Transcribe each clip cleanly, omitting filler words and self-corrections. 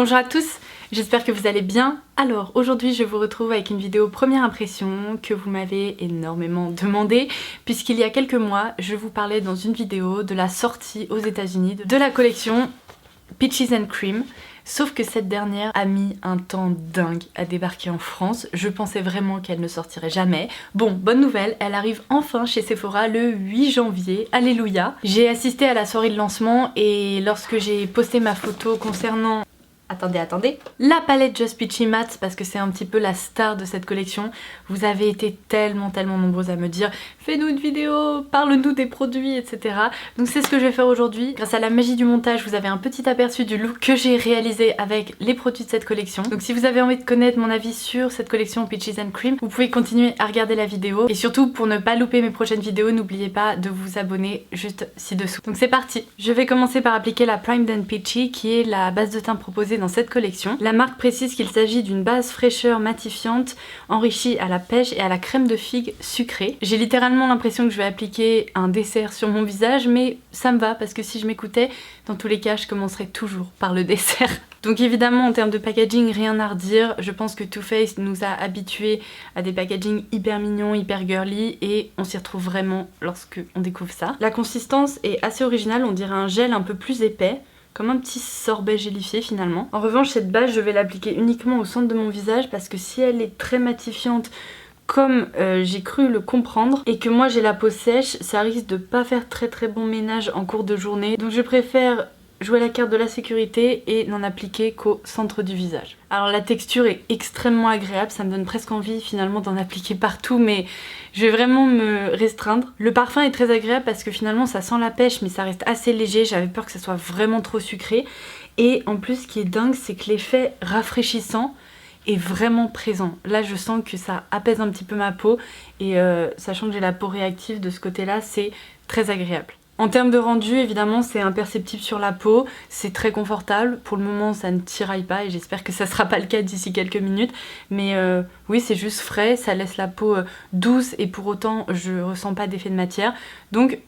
Bonjour à tous, j'espère que vous allez bien. Alors aujourd'hui je vous retrouve avec une vidéo première impression que vous m'avez énormément demandé, puisqu'il y a quelques mois je vous parlais dans une vidéo de la sortie aux États-Unis de la collection Peaches and Cream. Sauf que cette dernière a mis un temps dingue à débarquer en France. Je pensais vraiment qu'elle ne sortirait jamais. Bon, bonne nouvelle, elle arrive enfin chez Sephora le 8 janvier. Alléluia. J'ai assisté à la soirée de lancement et lorsque j'ai posté ma photo concernant... Attendez, la palette Just Peachy Matte, parce que c'est un petit peu la star de cette collection. Vous avez été tellement nombreuses à me dire fais-nous une vidéo, parle-nous des produits, etc. Donc c'est ce que je vais faire aujourd'hui. Grâce à la magie du montage, vous avez un petit aperçu du look que j'ai réalisé avec les produits de cette collection. Donc si vous avez envie de connaître mon avis sur cette collection Peaches and Cream, vous pouvez continuer à regarder la vidéo. Et surtout, pour ne pas louper mes prochaines vidéos, n'oubliez pas de vous abonner juste ci-dessous. Donc c'est parti. Je vais commencer par appliquer la Primed and Peachy, qui est la base de teint proposée dans cette collection. La marque précise qu'il s'agit d'une base fraîcheur matifiante enrichie à la pêche et à la crème de figue sucrée. J'ai littéralement l'impression que je vais appliquer un dessert sur mon visage, mais ça me va parce que si je m'écoutais, dans tous les cas je commencerai toujours par le dessert. Donc évidemment en termes de packaging, rien à redire. Je pense que Too Faced nous a habitués à des packaging hyper mignons, hyper girly, et on s'y retrouve vraiment lorsque on découvre ça. La consistance est assez originale, on dirait un gel un peu plus épais, comme un petit sorbet gélifié finalement. En revanche, cette base je vais l'appliquer uniquement au centre de mon visage parce que si elle est très matifiante comme j'ai cru le comprendre et que moi j'ai la peau sèche, ça risque de pas faire très bon ménage en cours de journée. Donc je préfère jouer la carte de la sécurité et n'en appliquer qu'au centre du visage. Alors la texture est extrêmement agréable, ça me donne presque envie finalement d'en appliquer partout, mais je vais vraiment me restreindre. Le parfum est très agréable parce que finalement ça sent la pêche mais ça reste assez léger, j'avais peur que ça soit vraiment trop sucré. Et en plus ce qui est dingue, c'est que l'effet rafraîchissant est vraiment présent. Là je sens que ça apaise un petit peu ma peau et sachant que j'ai la peau réactive de ce côté là, c'est très agréable. En termes de rendu, évidemment, c'est imperceptible sur la peau, c'est très confortable. Pour le moment, ça ne tiraille pas et j'espère que ça sera pas le cas d'ici quelques minutes. Mais oui, c'est juste frais, ça laisse la peau douce et pour autant, je ressens pas d'effet de matière. Donc,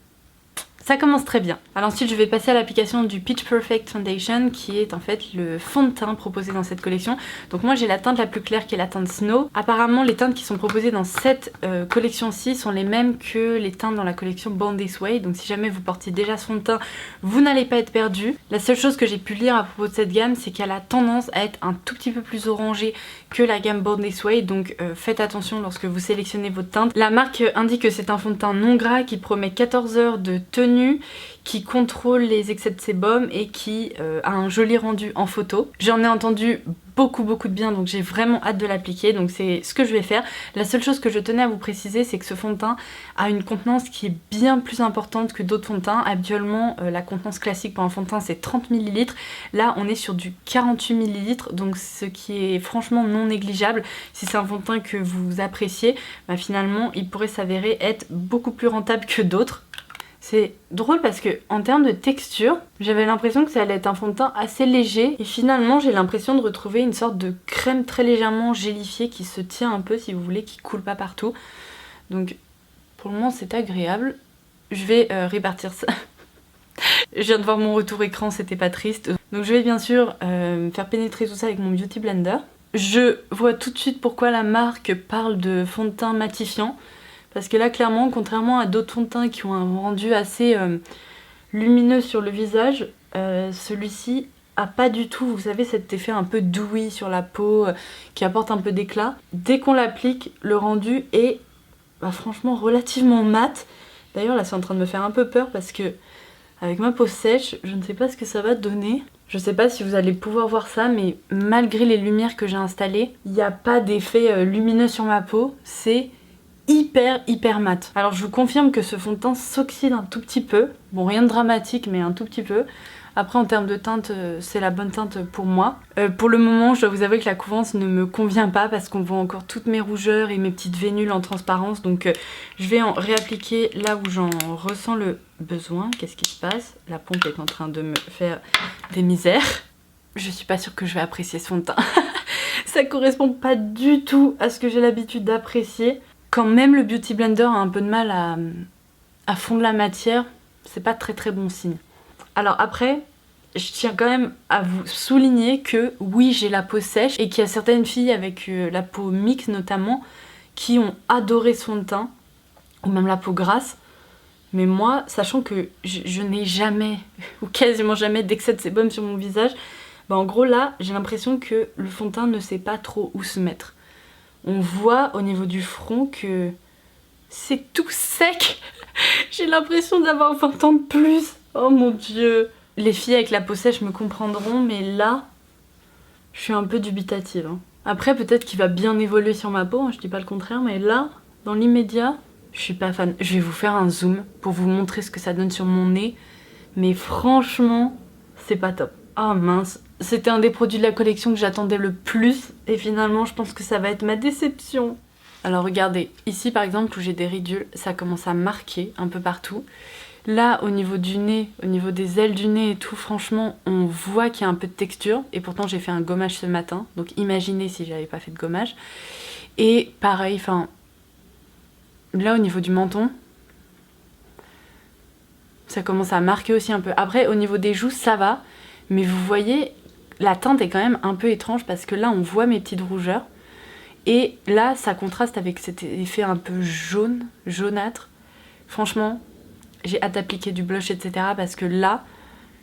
ça commence très bien. Alors ensuite, je vais passer à l'application du Pitch Perfect Foundation, qui est en fait le fond de teint proposé dans cette collection. Donc moi, j'ai la teinte la plus claire qui est la teinte Snow. Apparemment, les teintes qui sont proposées dans cette collection-ci sont les mêmes que les teintes dans la collection Born This Way. Donc si jamais vous portiez déjà ce fond de teint, vous n'allez pas être perdu. La seule chose que j'ai pu lire à propos de cette gamme, c'est qu'elle a tendance à être un tout petit peu plus orangée que la gamme Born This Way. Donc faites attention lorsque vous sélectionnez votre teinte. La marque indique que c'est un fond de teint non gras qui promet 14 heures de tenue, qui contrôle les excès de sébum et qui a un joli rendu en photo. J'en ai entendu beaucoup de bien, donc j'ai vraiment hâte de l'appliquer, donc c'est ce que je vais faire. La seule chose que je tenais à vous préciser, c'est que ce fond de teint a une contenance qui est bien plus importante que d'autres fonds de teint. Habituellement la contenance classique pour un fond de teint c'est 30 ml, là on est sur du 48 ml, donc ce qui est franchement non négligeable. Si c'est un fond de teint que vous appréciez, bah finalement il pourrait s'avérer être beaucoup plus rentable que d'autres. C'est drôle parce que en termes de texture, j'avais l'impression que ça allait être un fond de teint assez léger et finalement j'ai l'impression de retrouver une sorte de crème très légèrement gélifiée qui se tient un peu si vous voulez, qui coule pas partout. Donc pour le moment c'est agréable. Je vais répartir ça. Je viens de voir mon retour écran, c'était pas triste. Donc je vais bien sûr faire pénétrer tout ça avec mon Beauty Blender. Je vois tout de suite pourquoi la marque parle de fond de teint matifiant. Parce que là, clairement, contrairement à d'autres fonds de teint qui ont un rendu assez lumineux sur le visage, celui-ci a pas du tout, vous savez, cet effet un peu dewy sur la peau qui apporte un peu d'éclat. Dès qu'on l'applique, le rendu est franchement relativement mat. D'ailleurs, là, c'est en train de me faire un peu peur parce que avec ma peau sèche, je ne sais pas ce que ça va donner. Je sais pas si vous allez pouvoir voir ça, mais malgré les lumières que j'ai installées, il n'y a pas d'effet lumineux sur ma peau. C'est hyper mat. Alors je vous confirme que ce fond de teint s'oxyde un tout petit peu. Bon, rien de dramatique, mais un tout petit peu. Après en termes de teinte, c'est la bonne teinte pour moi. Pour le moment, je dois vous avouer que la couvrance ne me convient pas parce qu'on voit encore toutes mes rougeurs et mes petites vénules en transparence. Donc je vais en réappliquer là où j'en ressens le besoin. Qu'est-ce qui se passe? La pompe est en train de me faire des misères. Je suis pas sûre que je vais apprécier ce fond de teint. Ça correspond pas du tout à ce que j'ai l'habitude d'apprécier. Quand même le Beauty Blender a un peu de mal à fondre la matière, c'est pas très bon signe. Alors après, je tiens quand même à vous souligner que oui, j'ai la peau sèche et qu'il y a certaines filles avec la peau mixte notamment qui ont adoré ce fond de teint, ou même la peau grasse. Mais moi, sachant que je n'ai jamais, ou quasiment jamais, d'excès de sébum sur mon visage, bah en gros là, j'ai l'impression que le fond de teint ne sait pas trop où se mettre. On voit au niveau du front que c'est tout sec. J'ai l'impression d'avoir 20 ans de plus. Oh mon dieu. Les filles avec la peau sèche me comprendront, mais là, je suis un peu dubitative. Hein. Après, peut-être qu'il va bien évoluer sur ma peau, hein, je dis pas le contraire, mais là, dans l'immédiat, je suis pas fan. Je vais vous faire un zoom pour vous montrer ce que ça donne sur mon nez. Mais franchement, c'est pas top. Ah mince, c'était un des produits de la collection que j'attendais le plus. Et finalement, je pense que ça va être ma déception. Alors regardez, ici par exemple où j'ai des ridules, ça commence à marquer un peu partout. Là, au niveau du nez, au niveau des ailes du nez et tout, franchement, on voit qu'il y a un peu de texture. Et pourtant, j'ai fait un gommage ce matin. Donc imaginez si j'avais pas fait de gommage. Et pareil, enfin... Là, au niveau du menton, ça commence à marquer aussi un peu. Après, au niveau des joues, ça va. Mais vous voyez, la teinte est quand même un peu étrange parce que là, on voit mes petites rougeurs. Et là, ça contraste avec cet effet un peu jaune, jaunâtre. Franchement, j'ai hâte d'appliquer du blush, etc. parce que là,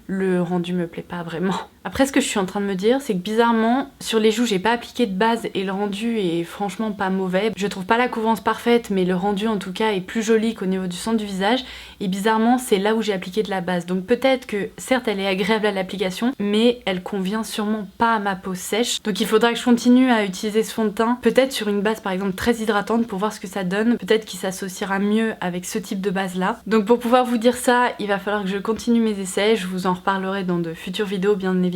le rendu me plaît pas vraiment. Après, ce que je suis en train de me dire, c'est que bizarrement, sur les joues, j'ai pas appliqué de base et le rendu est franchement pas mauvais. Je trouve pas la couvrance parfaite, mais le rendu en tout cas est plus joli qu'au niveau du centre du visage. Et bizarrement, c'est là où j'ai appliqué de la base. Donc peut-être que, certes, elle est agréable à l'application, mais elle convient sûrement pas à ma peau sèche. Donc il faudra que je continue à utiliser ce fond de teint, peut-être sur une base par exemple très hydratante pour voir ce que ça donne. Peut-être qu'il s'associera mieux avec ce type de base là. Donc pour pouvoir vous dire ça, il va falloir que je continue mes essais. Je vous en reparlerai dans de futures vidéos bien évidemment.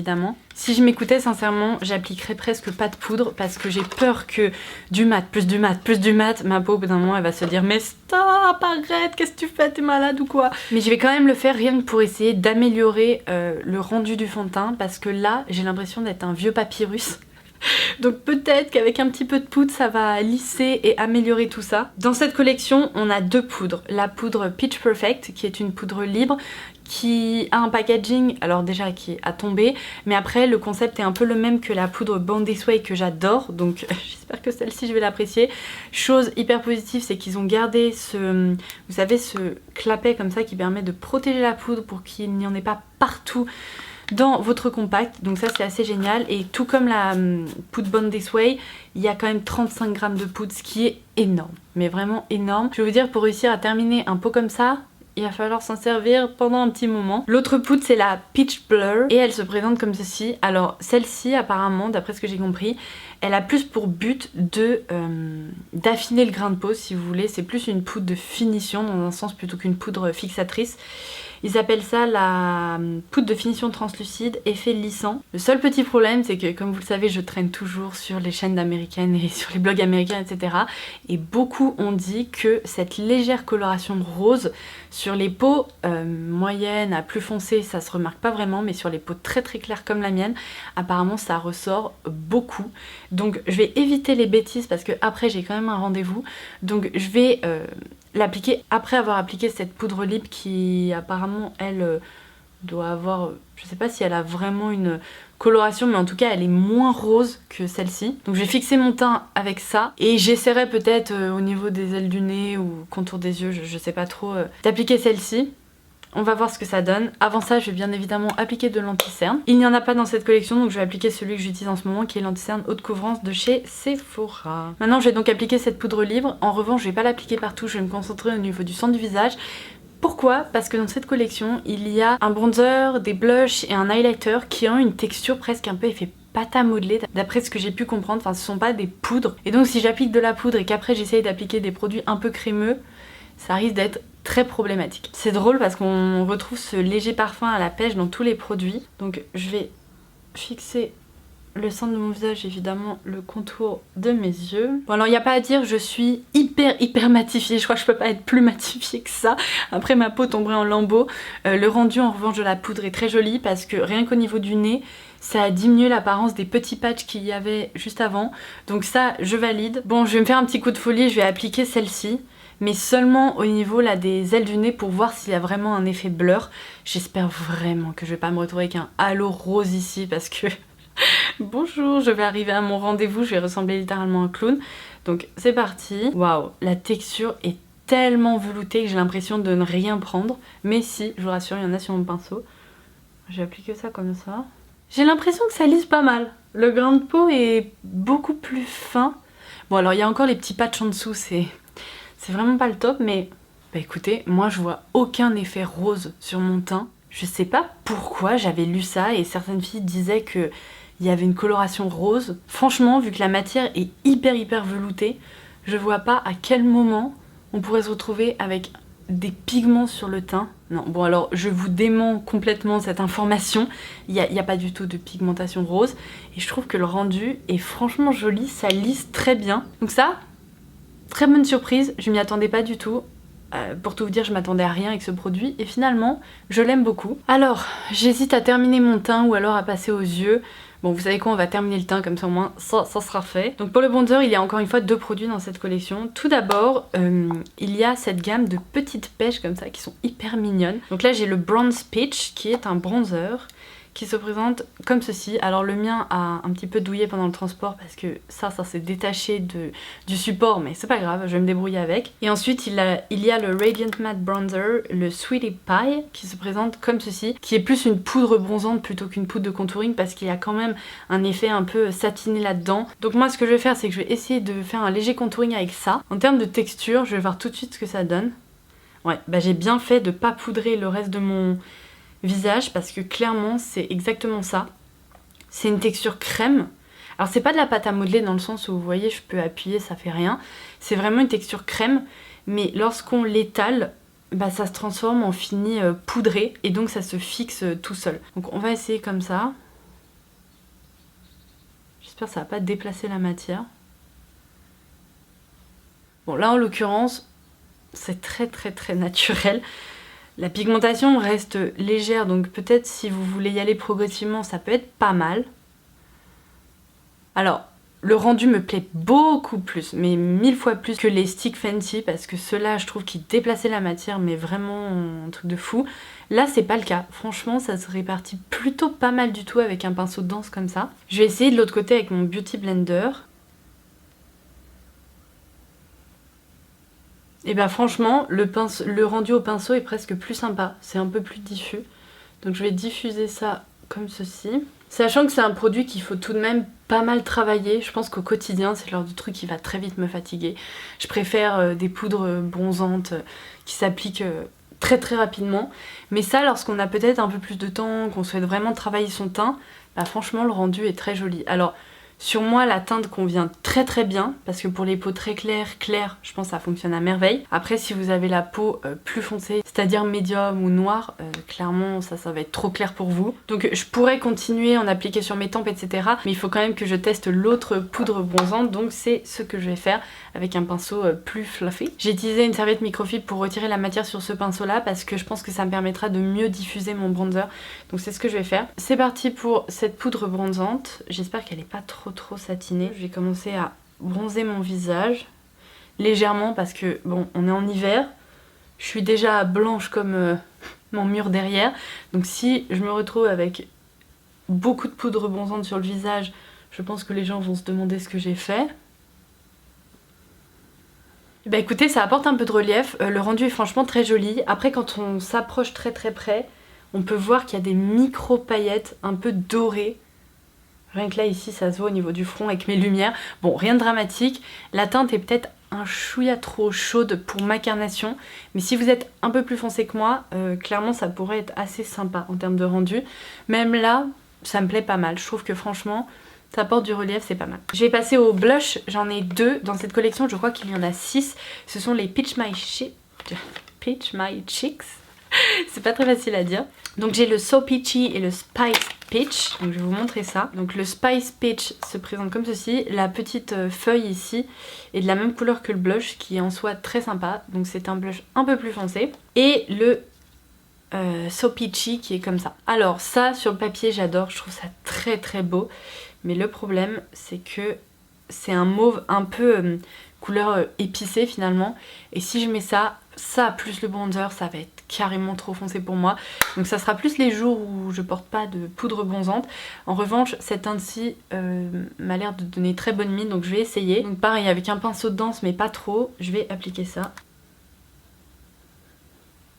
Si je m'écoutais sincèrement, j'appliquerais presque pas de poudre parce que j'ai peur que du mat, plus du mat, plus du mat, ma peau au bout d'un moment elle va se dire mais stop, arrête, qu'est-ce que tu fais, t'es malade ou quoi? Mais je vais quand même le faire rien que pour essayer d'améliorer le rendu du fond de teint parce que là j'ai l'impression d'être un vieux papyrus. Donc peut-être qu'avec un petit peu de poudre ça va lisser et améliorer tout ça. Dans cette collection on a deux poudres. La poudre Pitch Perfect qui est une poudre libre qui a un packaging, alors déjà qui est à tomber, mais après le concept est un peu le même que la poudre Born This Way que j'adore, donc j'espère que celle-ci je vais l'apprécier. Chose hyper positive, c'est qu'ils ont gardé ce, vous savez, ce clapet comme ça qui permet de protéger la poudre pour qu'il n'y en ait pas partout dans votre compact, donc ça c'est assez génial. Et tout comme la poudre Born This Way, il y a quand même 35 grammes de poudre, ce qui est énorme, mais vraiment énorme. Je vais vous dire, pour réussir à terminer un pot comme ça, il va falloir s'en servir pendant un petit moment. L'autre poudre c'est la Peach Blur et elle se présente comme ceci. Alors celle-ci apparemment, d'après ce que j'ai compris, elle a plus pour but d'affiner le grain de peau si vous voulez. C'est plus une poudre de finition dans un sens plutôt qu'une poudre fixatrice. Ils appellent ça la poudre de finition translucide, effet lissant. Le seul petit problème, c'est que comme vous le savez, je traîne toujours sur les chaînes américaines et sur les blogs américains, etc. Et beaucoup ont dit que cette légère coloration rose sur les peaux moyennes à plus foncées, ça se remarque pas vraiment, mais sur les peaux très très claires comme la mienne, apparemment ça ressort beaucoup. Donc je vais éviter les bêtises parce que après j'ai quand même un rendez-vous. Donc je vais l'appliquer après avoir appliqué cette poudre libre qui apparemment elle doit avoir, je sais pas si elle a vraiment une coloration, mais en tout cas elle est moins rose que celle-ci. Donc je vais fixer mon teint avec ça et j'essaierai peut-être au niveau des ailes du nez ou contour des yeux, je sais pas trop, d'appliquer celle-ci. On va voir ce que ça donne. Avant ça, je vais bien évidemment appliquer de l'anti-cerne. Il n'y en a pas dans cette collection, donc je vais appliquer celui que j'utilise en ce moment, qui est l'anti-cerne haute couvrance de chez Sephora. Maintenant, je vais donc appliquer cette poudre libre. En revanche, je vais pas l'appliquer partout, je vais me concentrer au niveau du centre du visage. Pourquoi? Parce que dans cette collection, il y a un bronzer, des blushs et un highlighter qui ont une texture presque un peu effet pâte à modeler, d'après ce que j'ai pu comprendre. Enfin, ce sont pas des poudres. Et donc, si j'applique de la poudre et qu'après j'essaye d'appliquer des produits un peu crémeux, ça risque d'être très problématique. C'est drôle parce qu'on retrouve ce léger parfum à la pêche dans tous les produits. Donc je vais fixer le centre de mon visage, évidemment le contour de mes yeux. Bon alors il n'y a pas à dire, je suis hyper matifiée. Je crois que je peux pas être plus matifiée que ça. Après ma peau tomberait en lambeaux. Le rendu en revanche de la poudre est très joli parce que rien qu'au niveau du nez, ça a diminué l'apparence des petits patchs qu'il y avait juste avant. Donc ça, je valide. Bon, je vais me faire un petit coup de folie, je vais appliquer celle-ci. mais seulement au niveau là des ailes du nez pour voir s'il y a vraiment un effet blur. J'espère vraiment que je vais pas me retrouver avec un halo rose ici parce que bonjour, je vais arriver à mon rendez-vous, je vais ressembler littéralement à un clown. Donc c'est parti. Waouh, la texture est tellement veloutée que j'ai l'impression de ne rien prendre, mais si, je vous rassure, il y en a sur mon pinceau. Je vais appliquer ça comme ça. J'ai l'impression que ça lisse pas mal. Le grain de peau est beaucoup plus fin. Bon alors il y a encore les petits patchs en dessous, c'est vraiment pas le top, mais bah écoutez, moi je vois aucun effet rose sur mon teint. Je sais pas pourquoi j'avais lu ça et certaines filles disaient que il y avait une coloration rose. Franchement, vu que la matière est hyper veloutée, je vois pas à quel moment on pourrait se retrouver avec des pigments sur le teint. Non, bon alors je vous dément complètement cette information, il n'y a pas du tout de pigmentation rose et je trouve que le rendu est franchement joli, ça lisse très bien. Donc ça, très bonne surprise, je m'y attendais pas du tout. Pour tout vous dire, je m'attendais à rien avec ce produit et finalement je l'aime beaucoup. Alors j'hésite à terminer mon teint ou alors à passer aux yeux. Bon, vous savez quoi, on va terminer le teint, comme ça au moins ça sera fait. Donc pour le bronzer, il y a encore une fois 2 produits dans cette collection. Tout d'abord, il y a cette gamme de petites pêches comme ça qui sont hyper mignonnes. Donc là j'ai le Bronze Peach qui est un bronzer qui se présente comme ceci. Alors le mien a un petit peu douillé pendant le transport parce que ça s'est détaché du support, mais c'est pas grave, je vais me débrouiller avec. Et ensuite il y a le Radiant Matte Bronzer, le Sweetie Pie, qui se présente comme ceci, qui est plus une poudre bronzante plutôt qu'une poudre de contouring parce qu'il y a quand même un effet un peu satiné là-dedans. Donc moi ce que je vais faire, c'est que je vais essayer de faire un léger contouring avec ça. En termes de texture, je vais voir tout de suite ce que ça donne. Ouais, bah j'ai bien fait de pas poudrer le reste de mon visage parce que clairement c'est exactement ça. C'est une texture crème. Alors c'est pas de la pâte à modeler dans le sens où vous voyez je peux appuyer, ça fait rien. C'est vraiment une texture crème, mais lorsqu'on l'étale, bah ça se transforme en fini poudré et donc ça se fixe tout seul. Donc on va essayer comme ça. J'espère que ça va pas déplacer la matière. Bon là en l'occurrence c'est très naturel. La pigmentation reste légère, donc peut-être si vous voulez y aller progressivement, ça peut être pas mal. Alors, le rendu me plaît beaucoup plus, mais 1000 fois plus que les Stick Fenty, parce que ceux-là, je trouve qu'ils déplaçaient la matière, mais vraiment un truc de fou. Là, c'est pas le cas. Franchement, ça se répartit plutôt pas mal du tout avec un pinceau dense comme ça. Je vais essayer de l'autre côté avec mon Beauty Blender. Et bah franchement, le rendu au pinceau est presque plus sympa, c'est un peu plus diffus. Donc je vais diffuser ça comme ceci. Sachant que c'est un produit qu'il faut tout de même pas mal travailler, je pense qu'au quotidien c'est le genre de truc qui va très vite me fatiguer. Je préfère des poudres bronzantes qui s'appliquent très rapidement. Mais ça, lorsqu'on a peut-être un peu plus de temps, qu'on souhaite vraiment travailler son teint, bah franchement le rendu est très joli. Alors sur moi, la teinte convient très bien parce que pour les peaux très claires, je pense que ça fonctionne à merveille. Après, si vous avez la peau plus foncée, c'est-à-dire médium ou noire, clairement ça va être trop clair pour vous. Donc je pourrais continuer en appliquer sur mes tempes, etc. Mais il faut quand même que je teste l'autre poudre bronzante, donc c'est ce que je vais faire avec un pinceau plus fluffy. J'ai utilisé une serviette microfibre pour retirer la matière sur ce pinceau-là parce que je pense que ça me permettra de mieux diffuser mon bronzer. Donc c'est ce que je vais faire. C'est parti pour cette poudre bronzante. J'espère qu'elle n'est pas trop satinée. Je vais commencer à bronzer mon visage légèrement parce que bon, on est en hiver. Je suis déjà blanche comme mon mur derrière. Donc si je me retrouve avec beaucoup de poudre bronzante sur le visage, je pense que les gens vont se demander ce que j'ai fait. Bah écoutez, ça apporte un peu de relief. Le rendu est franchement très joli. Après, quand on s'approche très près, on peut voir qu'il y a des micro paillettes un peu dorées. Rien que là, ici, ça se voit au niveau du front avec mes lumières. Bon, rien de dramatique. La teinte est peut-être un chouïa trop chaude pour ma carnation. Mais si vous êtes un peu plus foncé que moi, clairement, ça pourrait être assez sympa en termes de rendu. Même là, ça me plaît pas mal. Je trouve que franchement, ça apporte du relief, c'est pas mal. Je vais passer au blush. J'en ai 2 dans cette collection. Je crois qu'il y en a 6. Ce sont les Peach My Cheeks. C'est pas très facile à dire. Donc j'ai le So Peachy et le Spice Peach. Donc je vais vous montrer ça. Donc le Spice Peach se présente comme ceci. La petite feuille ici est de la même couleur que le blush, qui est en soi très sympa. Donc c'est un blush un peu plus foncé. Et le So Peachy qui est comme ça. Alors ça, sur le papier, j'adore. Je trouve ça très beau. Mais le problème, c'est que c'est un mauve un peu couleur épicée finalement. Et si je mets ça plus le bronzer, ça va être carrément trop foncé pour moi. Donc ça sera plus les jours où je porte pas de poudre bronzante. En revanche, cette teinte-ci m'a l'air de donner très bonne mine, donc je vais essayer. Donc pareil, avec un pinceau de danse, mais pas trop, je vais appliquer ça.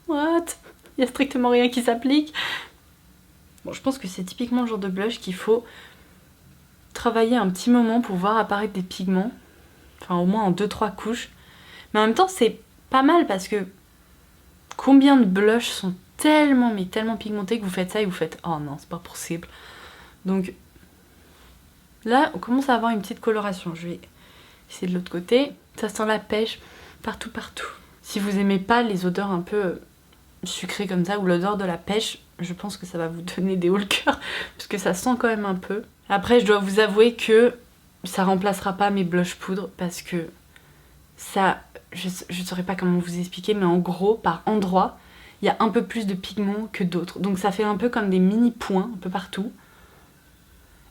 What? Il y a strictement rien qui s'applique. Bon, je pense que c'est typiquement le genre de blush qu'il faut travailler un petit moment pour voir apparaître des pigments. Enfin, au moins en 2-3 couches. Mais en même temps, c'est pas mal parce que combien de blushs sont tellement, mais tellement pigmentés que vous faites ça et vous faites oh non, c'est pas possible. Donc là, on commence à avoir une petite coloration. Je vais essayer de l'autre côté. Ça sent la pêche partout, partout. Si vous aimez pas les odeurs un peu sucrées comme ça ou l'odeur de la pêche, je pense que ça va vous donner des hauts le cœur parce que ça sent quand même un peu. Après, je dois vous avouer que ça remplacera pas mes blush poudre parce que ça, je saurais pas comment vous expliquer, mais en gros, par endroit, il y a un peu plus de pigments que d'autres. Donc ça fait un peu comme des mini points un peu partout.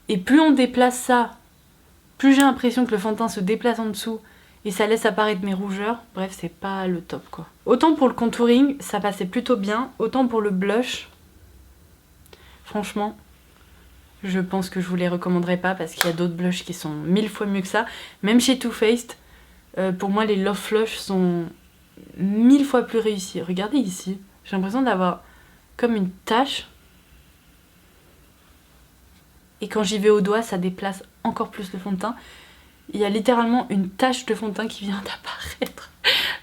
Et plus on déplace ça, plus j'ai l'impression que le fond de teint se déplace en dessous et ça laisse apparaître mes rougeurs. Bref, c'est pas le top quoi. Autant pour le contouring, ça passait plutôt bien, autant pour le blush, franchement, je pense que je vous les recommanderais pas parce qu'il y a d'autres blushs qui sont 1000 fois mieux que ça. Même chez Too Faced, pour moi les Love Flush sont 1000 fois plus réussis. Regardez ici, j'ai l'impression d'avoir comme une tache. Et quand j'y vais au doigt, ça déplace encore plus le fond de teint. Il y a littéralement une tache de fond de teint qui vient d'apparaître.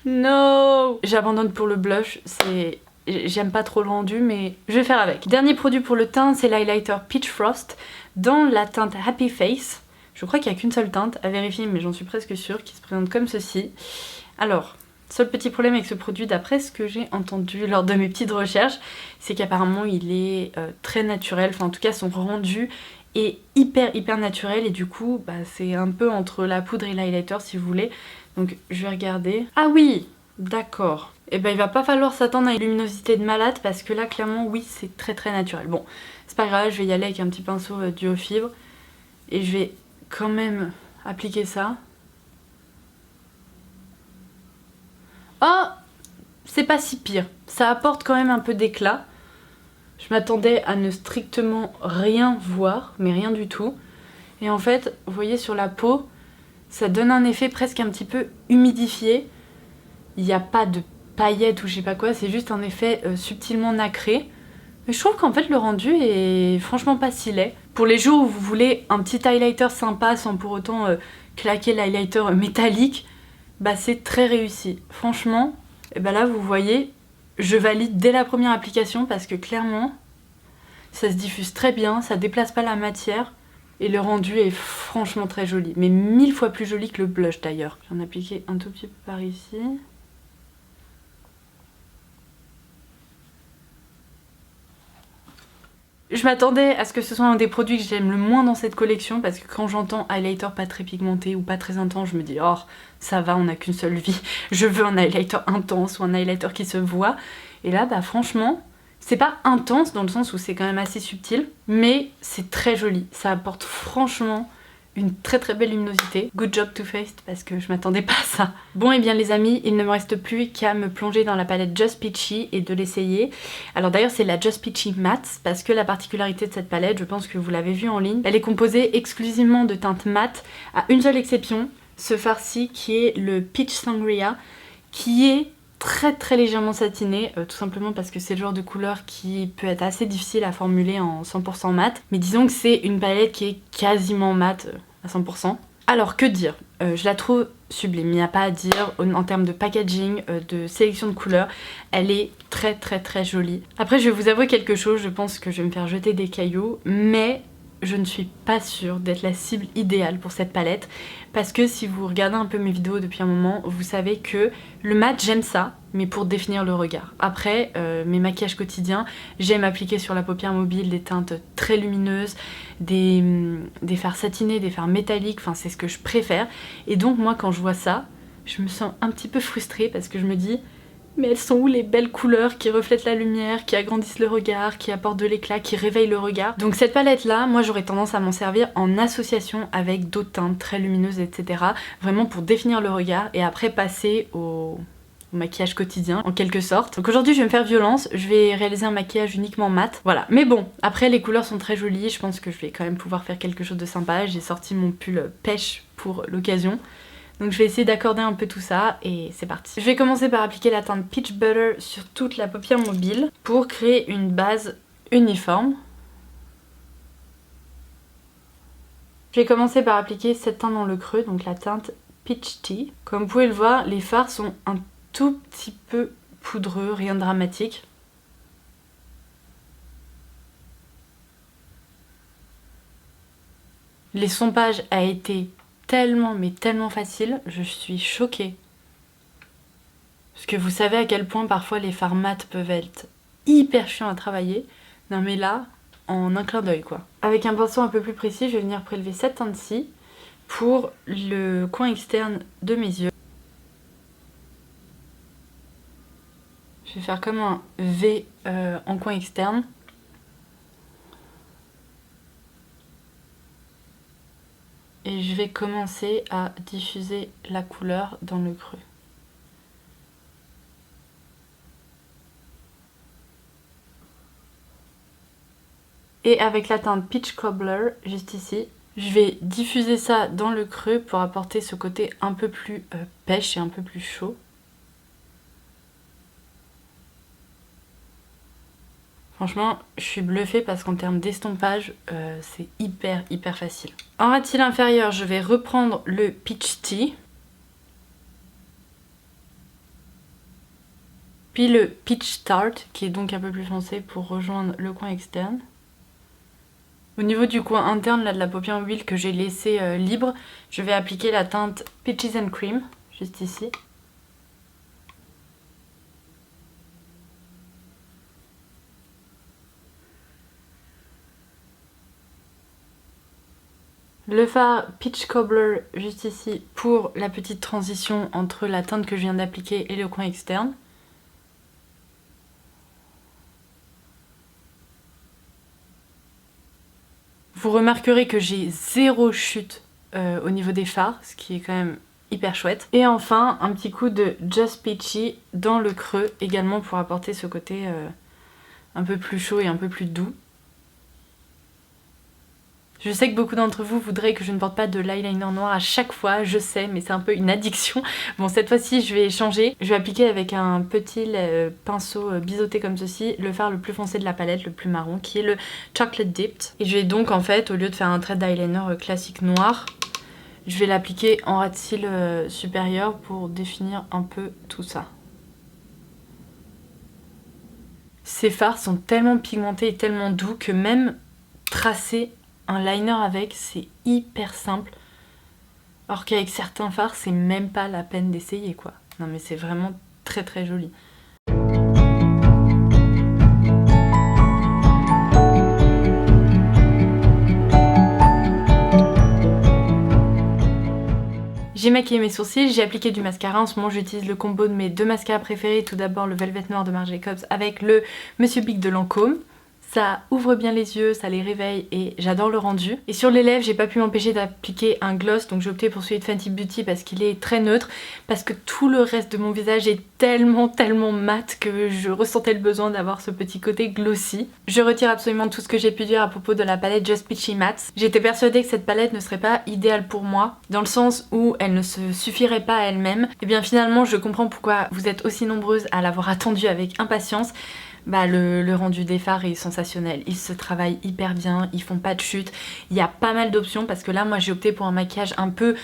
No! J'abandonne pour le blush, j'aime pas trop le rendu, mais je vais faire avec. Dernier produit pour le teint, c'est l'highlighter Peach Frost dans la teinte Happy Face. Je crois qu'il n'y a qu'une seule teinte, à vérifier, mais j'en suis presque sûre, qui se présente comme ceci. Alors, seul petit problème avec ce produit, d'après ce que j'ai entendu lors de mes petites recherches, c'est qu'apparemment il est très naturel, enfin en tout cas son rendu est hyper naturel et du coup bah, c'est un peu entre la poudre et l'highlighter si vous voulez. Donc je vais regarder. Ah oui, d'accord. Et ben il va pas falloir s'attendre à une luminosité de malade parce que là clairement oui c'est très naturel. Bon c'est pas grave, je vais y aller avec un petit pinceau duo fibre et je vais quand même appliquer ça. Oh, c'est pas si pire, ça apporte quand même un peu d'éclat. Je m'attendais à ne strictement rien voir, mais rien du tout. Et en fait, vous voyez sur la peau, ça donne un effet presque un petit peu humidifié. Il n'y a pas de paillettes ou je sais pas quoi, c'est juste un effet subtilement nacré. Mais je trouve qu'en fait le rendu est franchement pas si laid. Pour les jours où vous voulez un petit highlighter sympa sans pour autant claquer l'highlighter métallique, bah c'est très réussi. Franchement, et bah là vous voyez, je valide dès la première application parce que clairement, ça se diffuse très bien, ça déplace pas la matière et le rendu est franchement très joli. Mais 1000 fois plus joli que le blush d'ailleurs. J'en ai appliqué un tout petit peu par ici. Je m'attendais à ce que ce soit un des produits que j'aime le moins dans cette collection parce que quand j'entends highlighter pas très pigmenté ou pas très intense, je me dis oh ça va, on n'a qu'une seule vie, je veux un highlighter intense ou un highlighter qui se voit. Et là bah franchement, c'est pas intense dans le sens où c'est quand même assez subtil, mais c'est très joli, ça apporte franchement une très belle luminosité. Good job Too Faced parce que je m'attendais pas à ça. Bon et bien les amis, il ne me reste plus qu'à me plonger dans la palette Just Peachy et de l'essayer. Alors d'ailleurs c'est la Just Peachy Matte parce que la particularité de cette palette, je pense que vous l'avez vu en ligne, elle est composée exclusivement de teintes mates à une seule exception, ce farci qui est le Peach Sangria qui est très légèrement satiné, tout simplement parce que c'est le genre de couleur qui peut être assez difficile à formuler en 100% mat. Mais disons que c'est une palette qui est quasiment mat à 100%. Alors que dire, je la trouve sublime, il n'y a pas à dire en termes de packaging, de sélection de couleurs, elle est très jolie. Après je vais vous avouer quelque chose, je pense que je vais me faire jeter des cailloux, mais je ne suis pas sûre d'être la cible idéale pour cette palette parce que si vous regardez un peu mes vidéos depuis un moment, vous savez que le mat j'aime ça, mais pour définir le regard. Après, mes maquillages quotidiens, j'aime appliquer sur la paupière mobile des teintes très lumineuses, des fards satinés, des fards métalliques, enfin c'est ce que je préfère. Et donc moi quand je vois ça, je me sens un petit peu frustrée parce que je me dis Mais elles sont où les belles couleurs qui reflètent la lumière, qui agrandissent le regard, qui apportent de l'éclat, qui réveillent le regard. Donc cette palette là, moi j'aurais tendance à m'en servir en association avec d'autres teintes très lumineuses, etc. Vraiment pour définir le regard et après passer au maquillage quotidien en quelque sorte. Donc aujourd'hui je vais me faire violence, je vais réaliser un maquillage uniquement mat, voilà. Mais bon, après les couleurs sont très jolies, je pense que je vais quand même pouvoir faire quelque chose de sympa. J'ai sorti mon pull pêche pour l'occasion. Donc je vais essayer d'accorder un peu tout ça et c'est parti. Je vais commencer par appliquer la teinte Peach Butter sur toute la paupière mobile pour créer une base uniforme. Je vais commencer par appliquer cette teinte dans le creux, donc la teinte Peach Tea. Comme vous pouvez le voir, les fards sont un tout petit peu poudreux, rien de dramatique. L'essompage a été tellement mais tellement facile, je suis choquée. Parce que vous savez à quel point parfois les fards mat peuvent être hyper chiants à travailler. Non mais là, en un clin d'œil quoi. Avec un pinceau un peu plus précis, je vais venir prélever cette teinte-ci pour le coin externe de mes yeux. Je vais faire comme un V en coin externe. Et je vais commencer à diffuser la couleur dans le creux. Et avec la teinte Peach Cobbler, juste ici, je vais diffuser ça dans le creux pour apporter ce côté un peu plus pêche et un peu plus chaud. Franchement, je suis bluffée parce qu'en termes d'estompage, c'est hyper facile. En ras de cils inférieur, je vais reprendre le Peach Tea. Puis le Peach Tart, qui est donc un peu plus foncé pour rejoindre le coin externe. Au niveau du coin interne là, de la paupière mobile que j'ai laissé libre, je vais appliquer la teinte Peaches and Cream, juste ici. Le fard Peach Cobbler juste ici pour la petite transition entre la teinte que je viens d'appliquer et le coin externe. Vous remarquerez que j'ai zéro chute au niveau des fards, ce qui est quand même hyper chouette. Et enfin, un petit coup de Just Peachy dans le creux, également pour apporter ce côté un peu plus chaud et un peu plus doux. Je sais que beaucoup d'entre vous voudraient que je ne porte pas de l'eyeliner noir à chaque fois, je sais, mais c'est un peu une addiction. Bon, cette fois-ci, je vais changer. Je vais appliquer avec un petit pinceau biseauté comme ceci, le fard le plus foncé de la palette, le plus marron, qui est le Chocolate Dipped. Et je vais donc, en fait, au lieu de faire un trait d'eyeliner classique noir, je vais l'appliquer en ras de cils supérieur pour définir un peu tout ça. Ces fards sont tellement pigmentés et tellement doux que même tracer un liner avec, c'est hyper simple. Alors qu'avec certains fards, c'est même pas la peine d'essayer quoi. Non mais c'est vraiment très joli. J'ai maquillé mes sourcils, j'ai appliqué du mascara. En ce moment j'utilise le combo de mes deux mascaras préférés. Tout d'abord le Velvet Noir de Marc Jacobs avec le Monsieur Big de Lancôme. Ça ouvre bien les yeux, ça les réveille et j'adore le rendu. Et sur les lèvres, j'ai pas pu m'empêcher d'appliquer un gloss, donc j'ai opté pour celui de Fenty Beauty parce qu'il est très neutre, parce que tout le reste de mon visage est tellement mat que je ressentais le besoin d'avoir ce petit côté glossy. Je retire absolument tout ce que j'ai pu dire à propos de la palette Just Peachy Matte. J'étais persuadée que cette palette ne serait pas idéale pour moi, dans le sens où elle ne se suffirait pas à elle-même. Et bien finalement, je comprends pourquoi vous êtes aussi nombreuses à l'avoir attendue avec impatience. Bah le rendu des fards est sensationnel, ils se travaillent hyper bien, ils font pas de chute, il y a pas mal d'options parce que là moi j'ai opté pour un maquillage un peu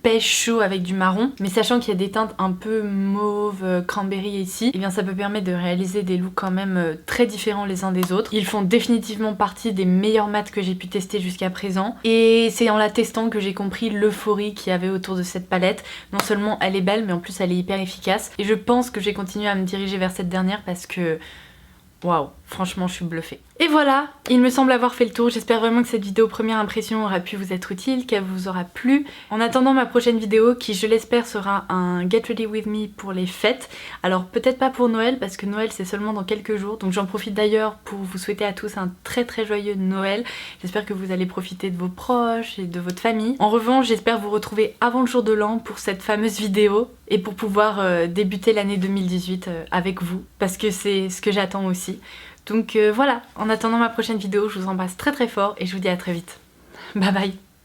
pêche chaud avec du marron, mais sachant qu'il y a des teintes un peu mauve, cranberry ici, et bien ça peut permettre de réaliser des looks quand même très différents les uns des autres. Ils font définitivement partie des meilleurs mats que j'ai pu tester jusqu'à présent, et c'est en la testant que j'ai compris l'euphorie qu'il y avait autour de cette palette. Non seulement elle est belle, mais en plus elle est hyper efficace, et je pense que je vais continuer à me diriger vers cette dernière parce que waouh, Franchement, je suis bluffée. Et voilà, il me semble avoir fait le tour. J'espère vraiment que cette vidéo première impression aura pu vous être utile, qu'elle vous aura plu. En attendant ma prochaine vidéo, qui je l'espère sera un Get Ready With Me pour les fêtes. Alors peut-être pas pour Noël, parce que Noël c'est seulement dans quelques jours. Donc j'en profite d'ailleurs pour vous souhaiter à tous un très joyeux Noël. J'espère que vous allez profiter de vos proches et de votre famille. En revanche, j'espère vous retrouver avant le jour de l'an pour cette fameuse vidéo et pour pouvoir débuter l'année 2018 avec vous, parce que c'est ce que j'attends aussi. Donc voilà, en attendant ma prochaine vidéo, je vous embrasse très fort et je vous dis à très vite. Bye bye.